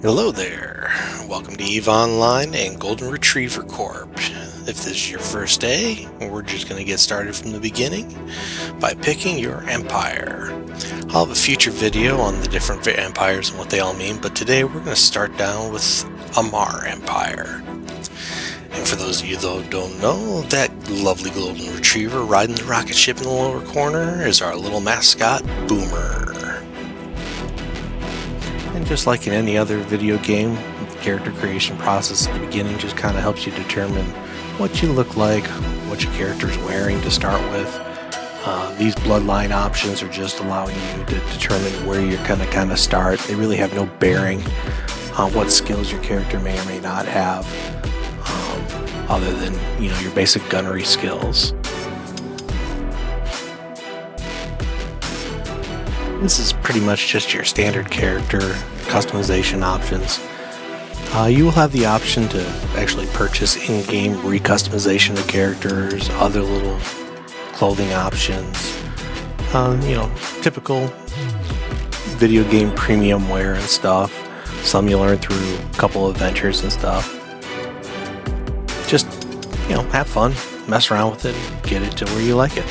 Hello there. Welcome to EVE Online and Golden Retriever Corp. If this is your first day, we're just going to get started from the beginning by picking your empire. I'll have a future video on the different empires and what they all mean, but today we're going to start down with Amarr Empire. And for those of you that don't know, that lovely Golden Retriever riding the rocket ship in the lower corner is our little mascot, Boomer. And just like in any other video game, the character creation process at the beginning just kind of helps you determine what you look like, what your character's wearing to start with. These bloodline options are just allowing you to determine where you're going to kind of start. They really have no bearing on what skills your character may or may not have, other than, your basic gunnery skills. This is pretty much just your standard character customization options. You will have the option to actually purchase in-game recustomization of characters, other little clothing options, typical video game premium wear and stuff. Some you learn through a couple of adventures and stuff. Just, have fun, mess around with it, and get it to where you like it.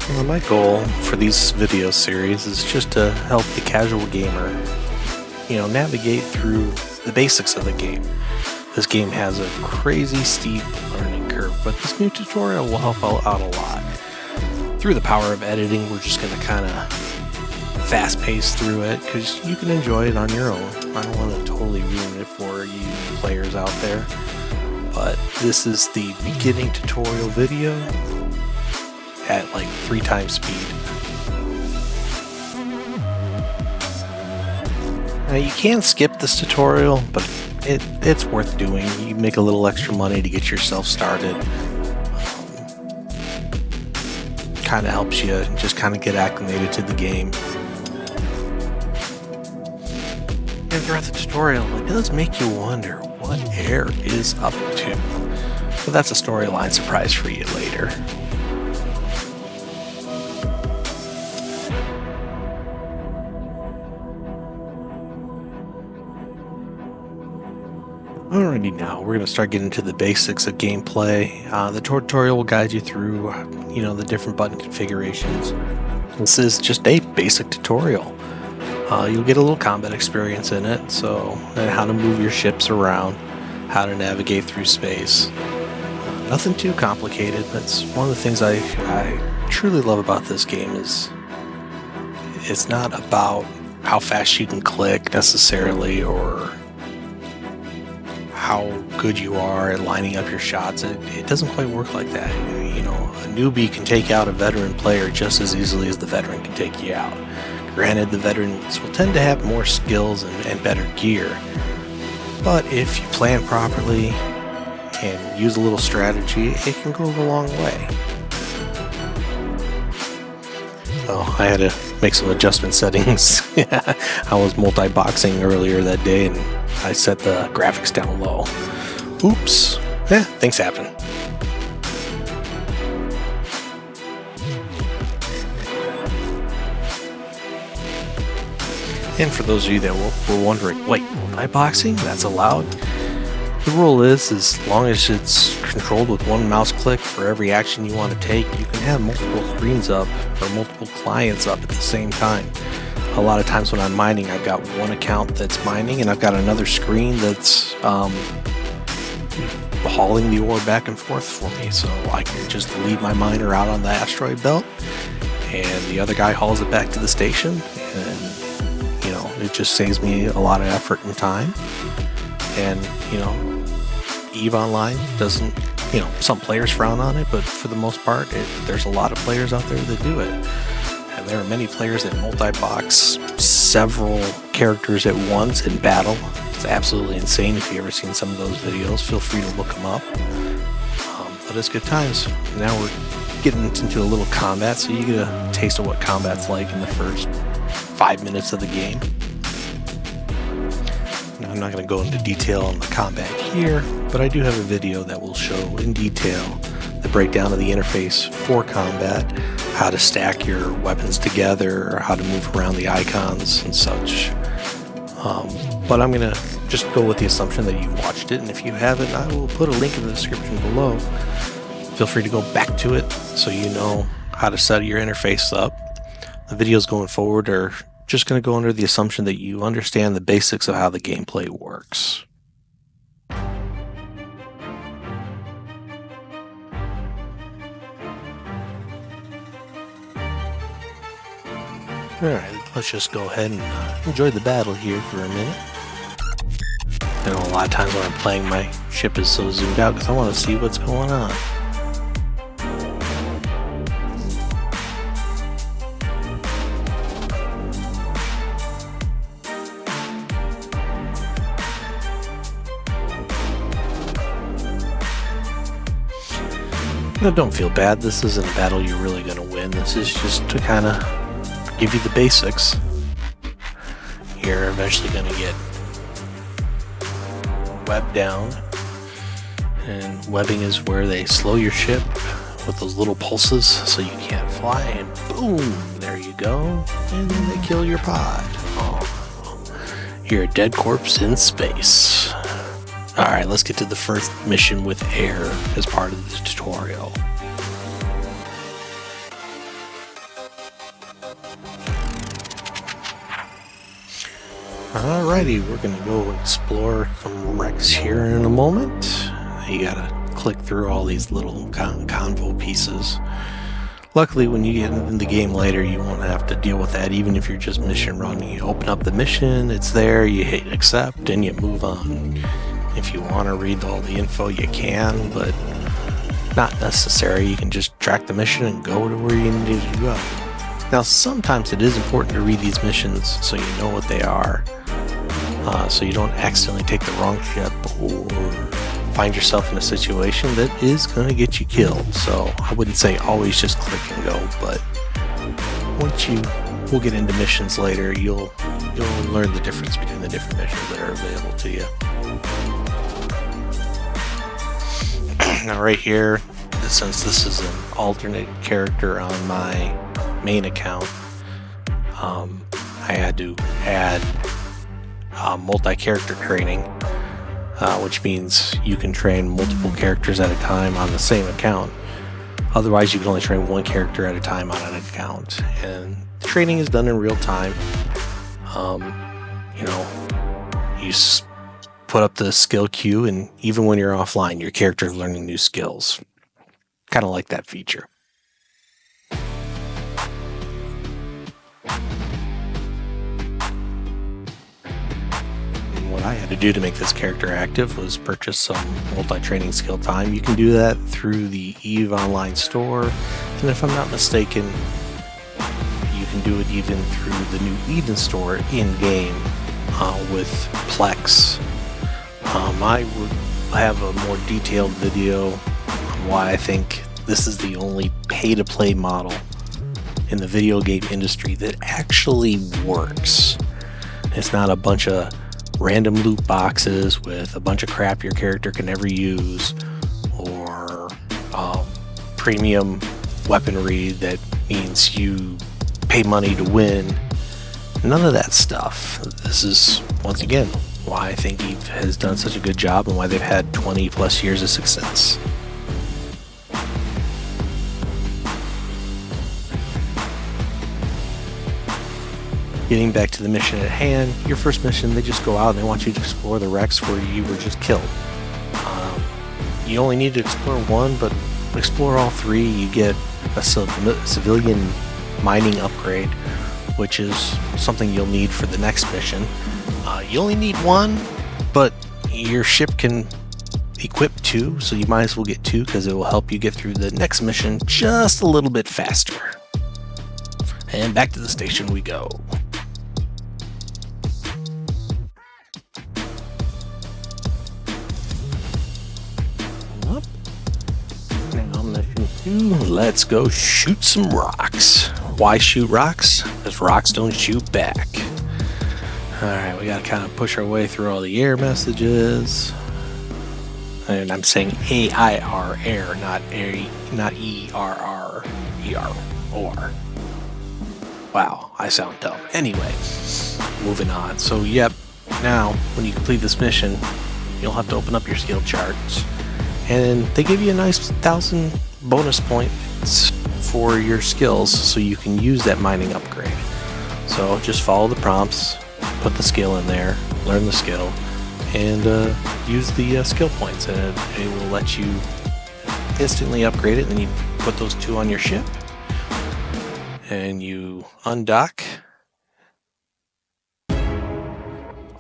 Well, my goal for these video series is just to help the casual gamer, navigate through the basics of the game. This game has a crazy steep learning curve, but this new tutorial will help out a lot. Through the power of editing, we're just going to kind of fast pace through it because you can enjoy it on your own. I don't want to totally ruin it for you players out there, but this is the beginning tutorial video at like 3 times speed. Now you can skip this tutorial, but it's worth doing. You make a little extra money to get yourself started. Kind of helps you just kind of get acclimated to the game. And throughout the tutorial, it does make you wonder what Air is up to. But that's a storyline surprise for you later. Alrighty, now we're going to start getting into the basics of gameplay. The tutorial will guide you through, the different button configurations. This is just a basic tutorial. You'll get a little combat experience in it, and how to move your ships around, how to navigate through space. Nothing too complicated. That's one of the things I truly love about this game is it's not about how fast you can click necessarily or how good you are at lining up your shots. It doesn't quite work like that. A newbie can take out a veteran player just as easily as the veteran can take you out. Granted, the veterans will tend to have more skills and better gear, but if you plan properly and use a little strategy, it can go a long way. Oh, I had to make some adjustment settings. I was multi-boxing earlier that day and I set the graphics down low. Oops. Things happen. And for those of you that were wondering, wait, multi-boxing? That's allowed? The rule is, as long as it's controlled with one mouse click for every action you want to take, you can have multiple screens up or multiple clients up at the same time. A lot of times when I'm mining, I've got one account that's mining and I've got another screen that's hauling the ore back and forth for me. So I can just leave my miner out on the asteroid belt and the other guy hauls it back to the station, and it just saves me a lot of effort and time. And EVE Online doesn't, some players frown on it, but for the most part, there's a lot of players out there that do it. And there are many players that multi-box several characters at once in battle. It's absolutely insane. If you've ever seen some of those videos, feel free to look them up. But it's good times. Now we're getting into a little combat, so you get a taste of what combat's like in the first 5 minutes of the game. Now, I'm not going to go into detail on the combat here, but I do have a video that will show in detail the breakdown of the interface for combat, how to stack your weapons together, or how to move around the icons and such. But I'm going to just go with the assumption that you watched it, and if you haven't, I will put a link in the description below. Feel free to go back to it so you know how to set your interface up. The videos going forward are just going to go under the assumption that you understand the basics of how the gameplay works. Alright, let's just go ahead and enjoy the battle here for a minute. I know a lot of times when I'm playing, my ship is so zoomed out because I want to see what's going on. Now, don't feel bad, this isn't a battle you're really going to win. This is just to kind of give you the basics. You're eventually going to get webbed down, and webbing is where they slow your ship with those little pulses so you can't fly, and boom, there you go, and then they kill your pod. Oh, you're a dead corpse in space. Alright, let's get to the first mission with air as part of the tutorial. Alrighty, we're going to go explore some wrecks here in a moment. You gotta click through all these little convo pieces. Luckily, when you get in the game later, you won't have to deal with that, even if you're just mission running. You open up the mission, it's there, you hit accept, and you move on. If you want to read all the info, you can, but not necessary. You can just track the mission and go to where you need to go. Now, sometimes it is important to read these missions so you know what they are, so you don't accidentally take the wrong ship or find yourself in a situation that is going to get you killed. So I wouldn't say always just click and go, but we'll get into missions later, you'll learn the difference between the different missions that are available to you. Now right here, since this is an alternate character on my main account, I had to add multi-character training, which means you can train multiple characters at a time on the same account. Otherwise, you can only train one character at a time on an account, and the training is done in real time. You put up the skill queue, and even when you're offline, your character is learning new skills. Kind of like that feature. And what I had to do to make this character active was purchase some multi-training skill time. You can do that through the EVE Online store, and if I'm not mistaken, you can do it even through the new Eden store in-game with Plex. I would have a more detailed video on why I think this is the only pay-to-play model in the video game industry that actually works. It's not a bunch of random loot boxes with a bunch of crap your character can never use, or premium weaponry that means you pay money to win. None of that stuff. This is, once again, why I think EVE has done such a good job and why they've had 20 plus years of success. Getting back to the mission at hand, your first mission, they just go out and they want you to explore the wrecks where you were just killed. You only need to explore one, but explore all three. You get a civilian mining upgrade, which is something you'll need for the next mission. You only need one, but your ship can equip two, so you might as well get two because it will help you get through the next mission just a little bit faster. And back to the station we go. Up. Now mission 2, let's go shoot some rocks. Why shoot rocks? Because rocks don't shoot back. Alright, we gotta kind of push our way through all the air messages. And I'm saying A-I-R, air, not E-R-R, E-R. ore. Wow, I sound dumb. Anyway, moving on. So, yep, now when you complete this mission, you'll have to open up your skill charts, and they give you a nice 1,000 bonus points for your skills so you can use that mining upgrade. So just follow the prompts, put the skill in there, learn the skill, and use the skill points, and it will let you instantly upgrade it. And then you put those 2 on your ship, and you undock.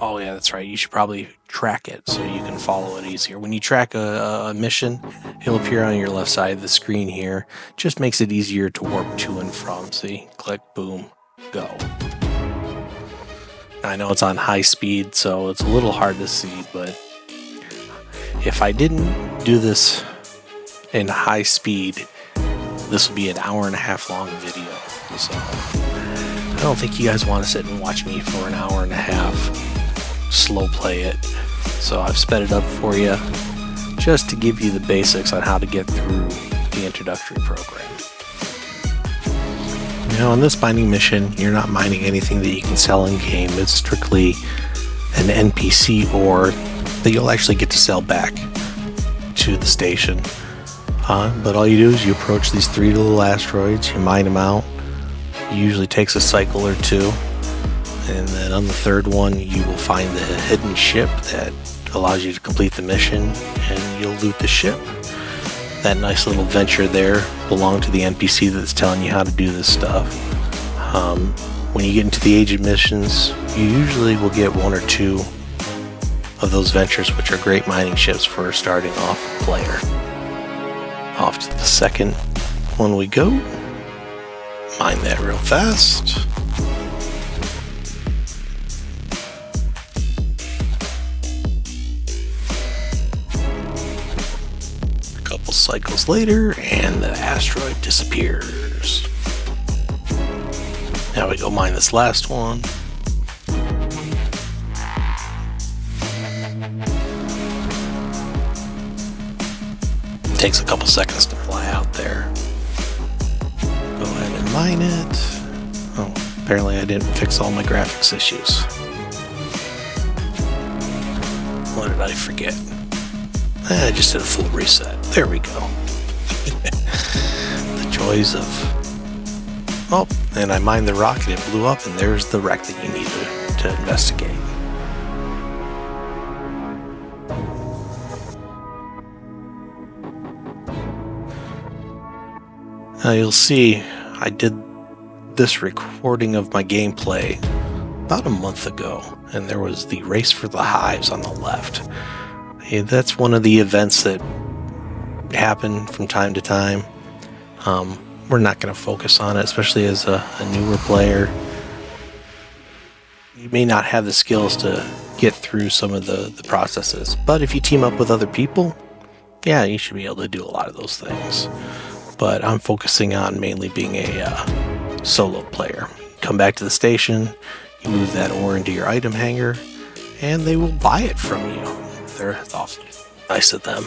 Oh yeah, that's right. You should probably track it so you can follow it easier. When you track a mission, it'll appear on your left side of the screen here. Just makes it easier to warp to and from. See, click, boom, go. I know it's on high speed, so it's a little hard to see, but if I didn't do this in high speed, this will be an 1.5 hour long video. So I don't think you guys want to sit and watch me for an 1.5 hour slow play it. So I've sped it up for you just to give you the basics on how to get through the introductory program. Now on this mining mission, you're not mining anything that you can sell in game. It's strictly an NPC ore that you'll actually get to sell back to the station. But all you do is you approach these 3 little asteroids, you mine them out. It usually takes a cycle or 2. And then on the 3rd one, you will find the hidden ship that allows you to complete the mission, and you'll loot the ship. That nice little venture there belonged to the NPC that's telling you how to do this stuff. When you get into the agent missions, you usually will get 1 or 2 of those ventures, which are great mining ships for a starting off player. Off to the 2nd one we go. Mine that real fast. A couple cycles later, and the asteroid disappears. Now we go mine this last one. Takes a couple seconds to fly out there. Go ahead and mine it. Oh, apparently I didn't fix all my graphics issues. What did I forget? I just did a full reset. There we go. The joys of... Oh, and I mined the rocket, it blew up, and there's the wreck that you need to investigate. Now you'll see I did this recording of my gameplay about a month ago, and there was the Race for the Hives on the left. That's one of the events that happen from time to time. We're not going to focus on it, especially as a newer player. You may not have the skills to get through some of the processes, but if you team up with other people, yeah, you should be able to do a lot of those things. But I'm focusing on mainly being a solo player. Come back to the station, you move that ore into your item hanger, and they will buy it from you. They're awfully nice of them.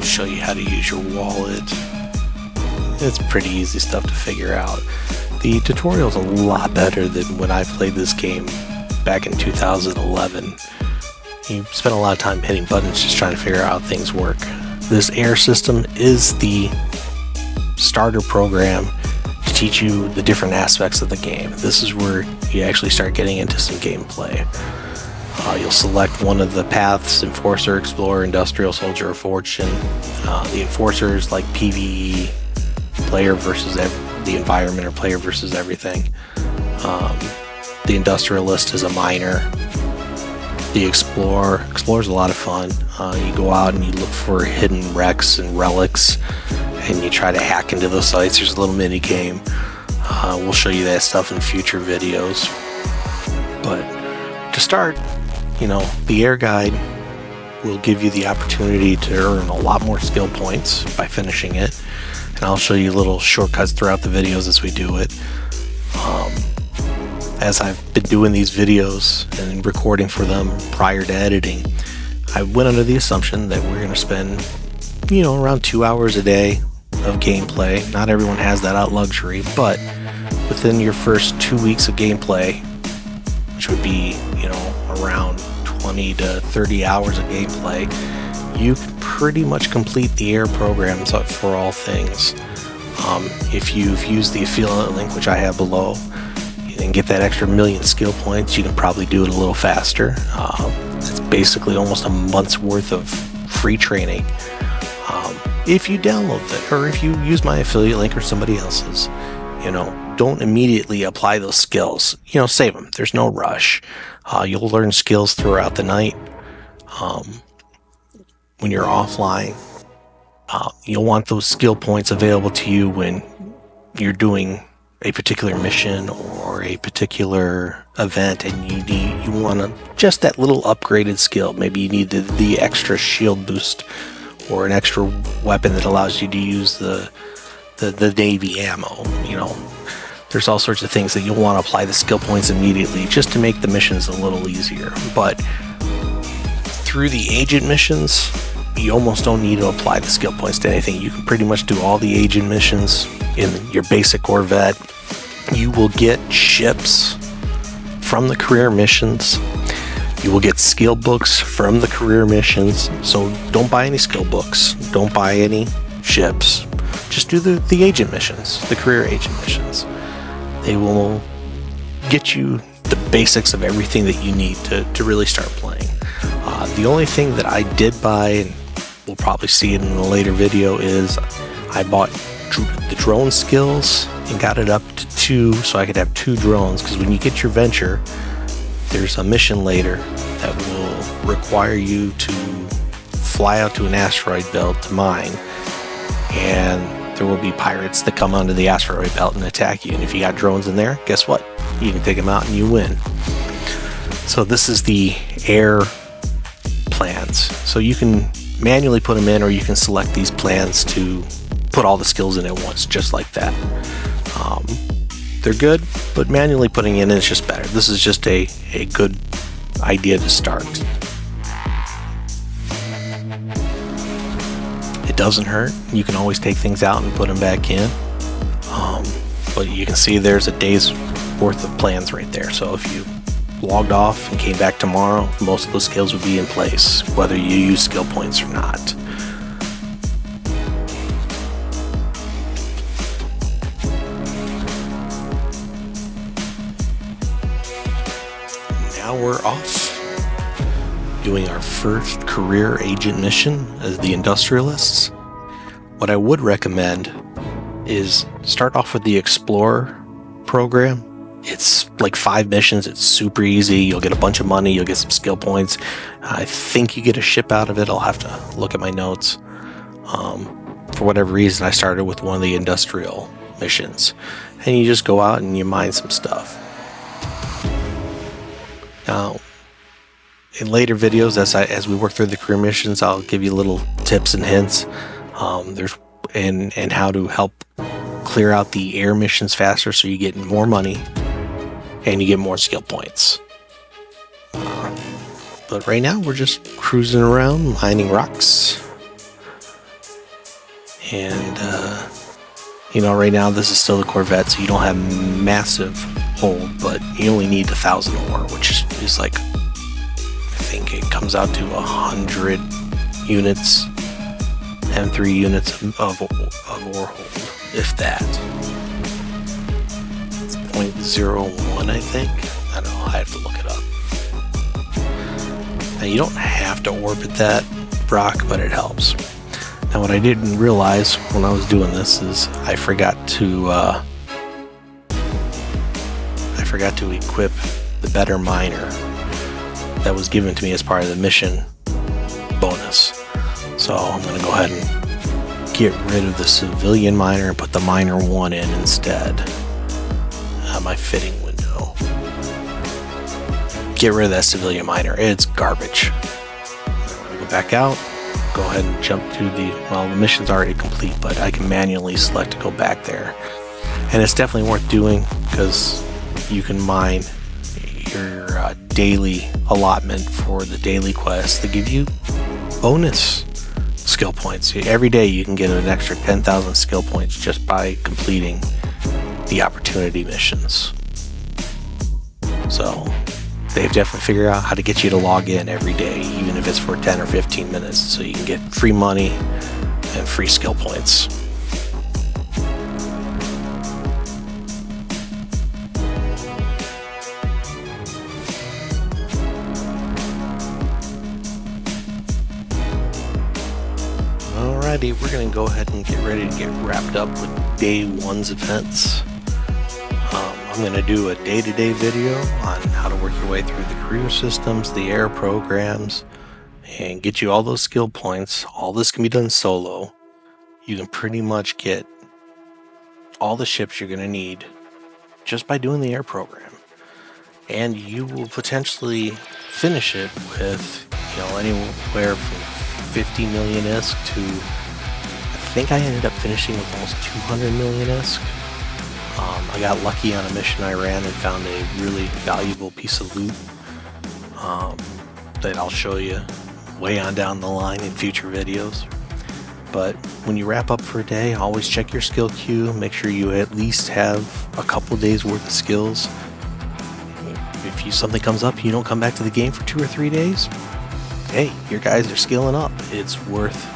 Show you how to use your wallet. It's pretty easy stuff to figure out. The tutorial's a lot better than when I played this game back in 2011. You spend a lot of time hitting buttons just trying to figure out how things work. This air system is the starter program to teach you the different aspects of the game. This is where you actually start getting into some gameplay. You'll select one of the paths: Enforcer, Explorer, Industrial, Soldier, or Fortune. The Enforcer is like PvE, player versus the environment, or player versus everything. The Industrialist is a miner. The Explorer's a lot of fun. You go out and you look for hidden wrecks and relics, and you try to hack into those sites. There's a little mini game. We'll show you that stuff in future videos. But to start, the air guide will give you the opportunity to earn a lot more skill points by finishing it. And I'll show you little shortcuts throughout the videos as we do it. As I've been doing these videos and recording for them prior to editing, I went under the assumption that we're going to spend around 2 hours a day of gameplay. Not everyone has that luxury, but within your first 2 weeks of gameplay, which would be, around 20 to 30 hours of gameplay, you can pretty much complete the air programs for all things. If you've used the affiliate link, which I have below, and get that extra 1,000,000 skill points, you can probably do it a little faster. It's basically almost a month's worth of free training. If you download it, or if you use my affiliate link or somebody else's, don't immediately apply those skills. Save them. There's no rush. You'll learn skills throughout the night. When you're offline, you'll want those skill points available to you when you're doing a particular mission or a particular event, and you want just that little upgraded skill. Maybe you need the extra shield boost, or an extra weapon that allows you to use the Navy ammo. There's all sorts of things that you'll want to apply the skill points immediately just to make the missions a little easier. But through the agent missions, you almost don't need to apply the skill points to anything. You can pretty much do all the agent missions in your basic Corvette. You will get ships from the career missions. You will get skill books from the career missions. So don't buy any skill books. Don't buy any ships. Just do the agent missions, the career agent missions. They will get you the basics of everything that you need to really start playing. The only thing that I did buy, and we'll probably see it in a later video, is I bought the drone skills and got it up to 2 so I could have 2 drones, because when you get your venture, there's a mission later that will require you to fly out to an asteroid belt to mine, and there will be pirates that come onto the asteroid belt and attack you. And if you got drones in there, guess what? You can take them out and you win. So this is the air plans. So you can manually put them in, or you can select these plans to put all the skills in at once, just like that. They're good, but manually putting in is just better. This is just a good idea to start. It doesn't hurt. You can always take things out and put them back in. But you can see there's a day's worth of plans right there. So if you logged off and came back tomorrow, most of those skills would be in place, whether you use skill points or not. Now we're off doing our first career agent mission as the industrialists. What I would recommend is start off with the Explorer program. It's like 5 missions. It's super easy. You'll get a bunch of money. You'll get some skill points. I think you get a ship out of it. I'll have to look at my notes. For whatever reason, I started with one of the industrial missions. And you just go out and you mine some stuff. Now, in later videos, as we work through the career missions, I'll give you little tips and hints. And how to help clear out the air missions faster, so you get more money and you get more skill points. But right now we're just cruising around, mining rocks. And right now this is still the Corvette, so you don't have massive hold, but you only need 1,000 ore, which is like, I think it comes out to 100 units, and 3 units of ore hold, if that. It's 0.01, I think. I don't know, I have to look it up. Now, you don't have to orbit that rock, but it helps. Now, what I didn't realize when I was doing this is I forgot to equip the better miner that was given to me as part of the mission bonus. So I'm going to go ahead and get rid of the civilian miner and put the miner 1 in instead. My fitting window. Get rid of that civilian miner. It's garbage. I'm going to go back out. Go ahead and jump to the mission's already complete, but I can manually select to go back there. And it's definitely worth doing, because you can mine your daily allotment for the daily quests that give you bonus skill points. Every day you can get an extra 10,000 skill points just by completing the opportunity missions. So they've definitely figured out how to get you to log in every day, even if it's for 10 or 15 minutes, so you can get free money and free skill points. Alrighty, we're going to go ahead and get ready to get wrapped up with day one's events. I'm going to do a day-to-day video on how to work your way through the career systems, the air programs, and get you all those skill points. All this can be done solo. You can pretty much get all the ships you're going to need just by doing the air program. And you will potentially finish it with, anywhere from 50 million ISK to, I think I ended up finishing with almost 200 million ISK. I got lucky on a mission I ran and found a really valuable piece of loot that I'll show you way on down the line in future videos. But when you wrap up for a day, always check your skill queue. Make sure you at least have a couple days worth of skills. If something comes up, you don't come back to the game for 2 or 3 days, hey, your guys are skilling up. It's worth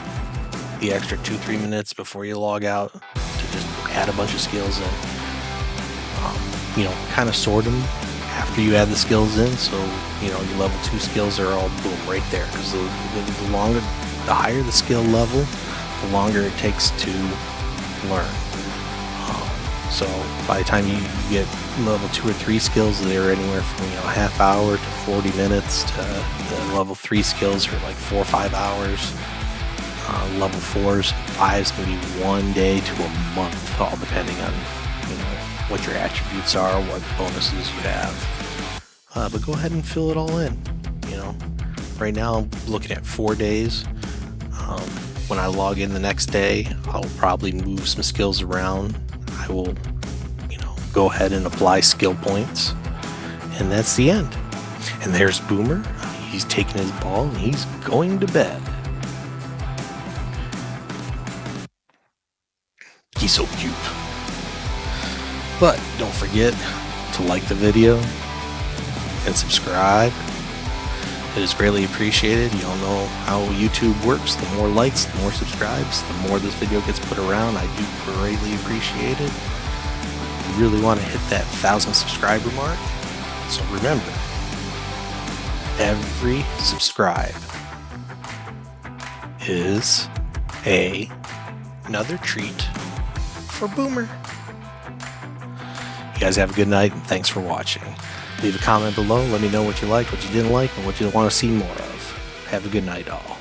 the extra 2-3 minutes before you log out to just add a bunch of skills in. Kind of sort them after you add the skills in, so your level 2 skills are all boom right there, because the higher the skill level, the longer it takes to learn. So by the time you get level 2 or 3 skills, they're anywhere from a half hour to 40 minutes to the level 3 skills are like 4 or 5 hours. Level 4s, 5s can be 1 day to a month, all depending on what your attributes are, what bonuses you have. But go ahead and fill it all in. Right now I'm looking at 4 days. When I log in the next day, I'll probably move some skills around. I will, go ahead and apply skill points, and that's the end. And there's Boomer. He's taking his ball and he's going to bed. He's so cute. But don't forget to like the video and subscribe. It is greatly appreciated. You all know how YouTube works. The more likes, the more subscribes, the more this video gets put around. I do greatly appreciate it. You really want to hit that 1,000 subscriber mark. So remember, every subscribe is another treat for Boomer. You guys have a good night, and thanks for watching. Leave a comment below. Let me know what you liked, what you didn't like, and what you want to see more of. Have a good night, all.